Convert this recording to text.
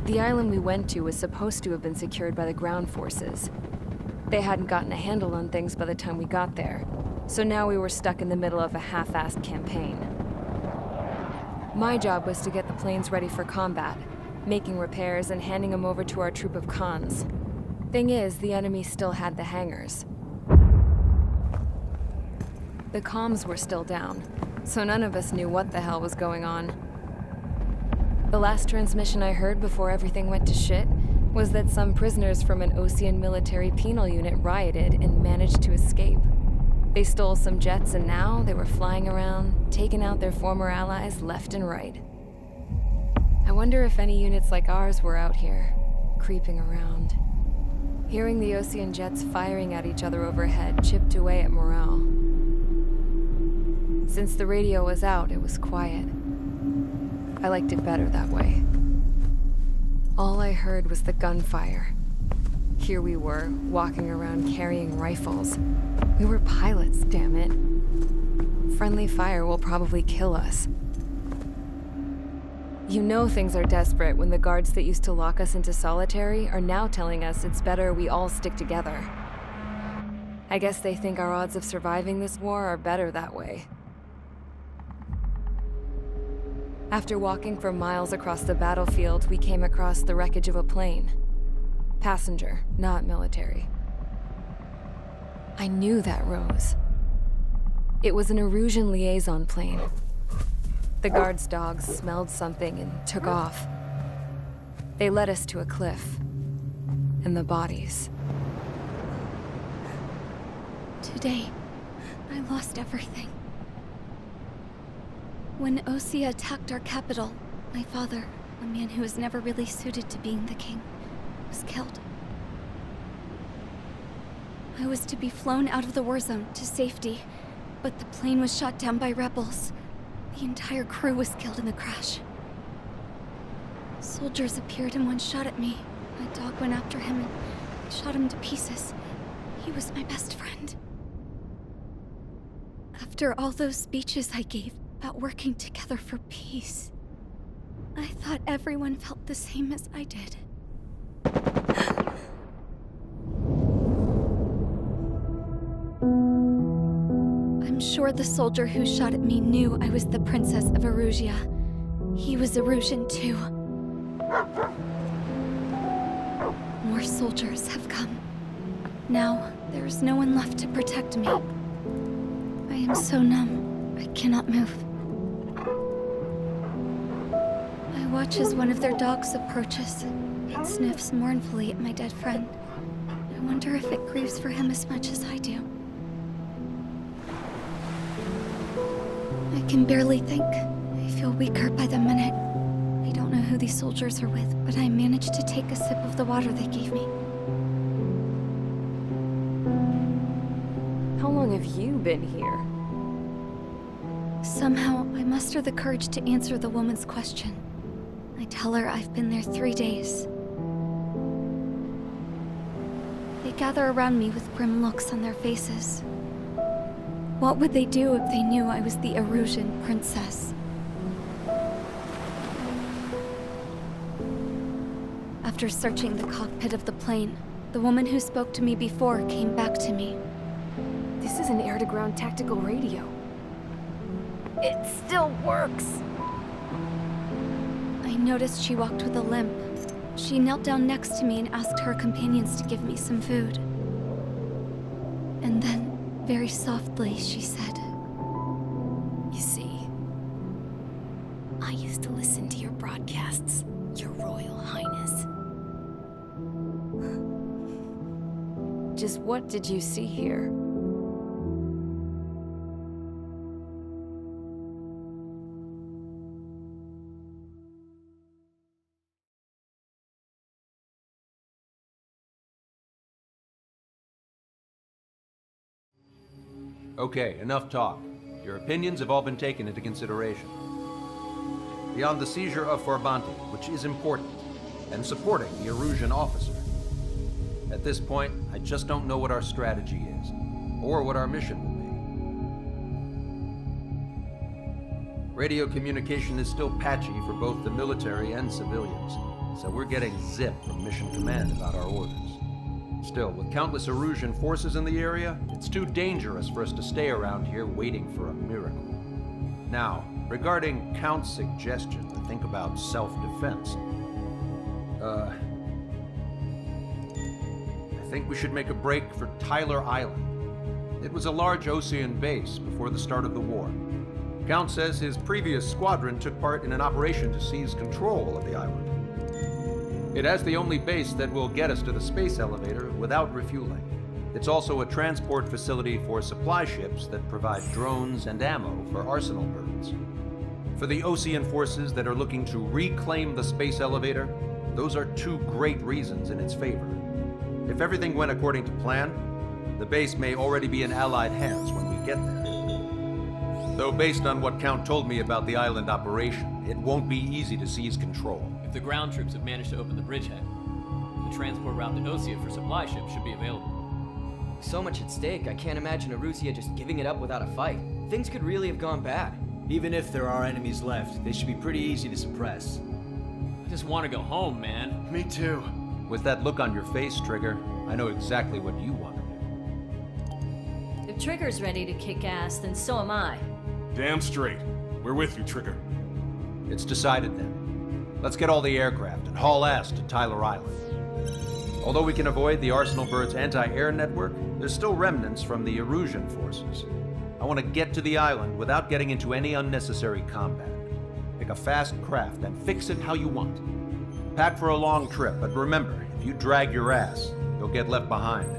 The island we went to was supposed to have been secured by the ground forces. They hadn't gotten a handle on things by the time we got there, so now we were stuck in the middle of a half-assed campaign. My job was to get the planes ready for combat, making repairs and handing them over to our troop of cons. Thing is, the enemy still had the hangars. The comms were still down, so none of us knew what the hell was going on. The last transmission I heard before everything went to shit was that some prisoners from an Osean military penal unit rioted and managed to escape. They stole some jets and now they were flying around, taking out their former allies left and right. I wonder if any units like ours were out here, creeping around. Hearing the Osean jets firing at each other overhead chipped away at morale. Since the radio was out, it was quiet. I liked it better that way. All I heard was the gunfire. Here we were, walking around carrying rifles. We were pilots, damn it. Friendly fire will probably kill us. You know things are desperate when the guards that used to lock us into solitary are now telling us it's better we all stick together. I guess they think our odds of surviving this war are better that way. After walking for miles across the battlefield, we came across the wreckage of a plane. Passenger, not military. I knew that rose. It was an Erusean liaison plane. The guards' dogs smelled something and took off. They led us to a cliff. And the bodies. Today, I lost everything. When Osea attacked our capital, my father, a man who was never really suited to being the king, was killed. I was to be flown out of the war zone to safety, but the plane was shot down by rebels. The entire crew was killed in the crash. Soldiers appeared and one shot at me. My dog went after him and shot him to pieces. He was my best friend. After all those speeches I gave about working together for peace, I thought everyone felt the same as I did. I'm sure the soldier who shot at me knew I was the Princess of Erusea. He was Erusean too. More soldiers have come. Now, there's no one left to protect me. I am so numb, I cannot move. I watch as one of their dogs approaches. It sniffs mournfully at my dead friend. I wonder if it grieves for him as much as I do. I can barely think. I feel weaker by the minute. I don't know who these soldiers are with, but I managed to take a sip of the water they gave me. How long have you been here? Somehow, I muster the courage to answer the woman's question. I tell her I've been there 3 days. They gather around me with grim looks on their faces. What would they do if they knew I was the Erusean princess? After searching the cockpit of the plane, the woman who spoke to me before came back to me. This is an air-to-ground tactical radio. It still works! I noticed she walked with a limp. She knelt down next to me and asked her companions to give me some food. And then, very softly, she said, "You see, I used to listen to your broadcasts, Your Royal Highness." Just what did you see here? Okay, enough talk. Your opinions have all been taken into consideration. Beyond the seizure of Forbanti, which is important, and supporting the Erusean officer. At this point, I just don't know what our strategy is, or what our mission will be. Radio communication is still patchy for both the military and civilians, so we're getting zip from Mission Command about our orders. Still, with countless Erusean forces in the area, it's too dangerous for us to stay around here waiting for a miracle. Now, regarding Count's suggestion to think about self-defense, I think we should make a break for Tyler Island. It was a large Osean base before the start of the war. Count says his previous squadron took part in an operation to seize control of the island. It has the only base that will get us to the space elevator without refueling. It's also a transport facility for supply ships that provide drones and ammo for arsenal birds. For the Osean forces that are looking to reclaim the space elevator, those are two great reasons in its favor. If everything went according to plan, the base may already be in Allied hands when we get there. Though based on what Count told me about the island operation, it won't be easy to seize control. If the ground troops have managed to open the bridgehead, the transport route to Osea for supply ships should be available. So much at stake, I can't imagine Erusea just giving it up without a fight. Things could really have gone bad. Even if there are enemies left, they should be pretty easy to suppress. I just want to go home, man. Me too. With that look on your face, Trigger, I know exactly what you want to do. If Trigger's ready to kick ass, then so am I. Damn straight. We're with you, Trigger. It's decided then. Let's get all the aircraft and haul ass to Tyler Island. Although we can avoid the Arsenal Bird's anti-air network, there's still remnants from the Erusean forces. I want to get to the island without getting into any unnecessary combat. Pick a fast craft and fix it how you want. Pack for a long trip, but remember, if you drag your ass, you'll get left behind.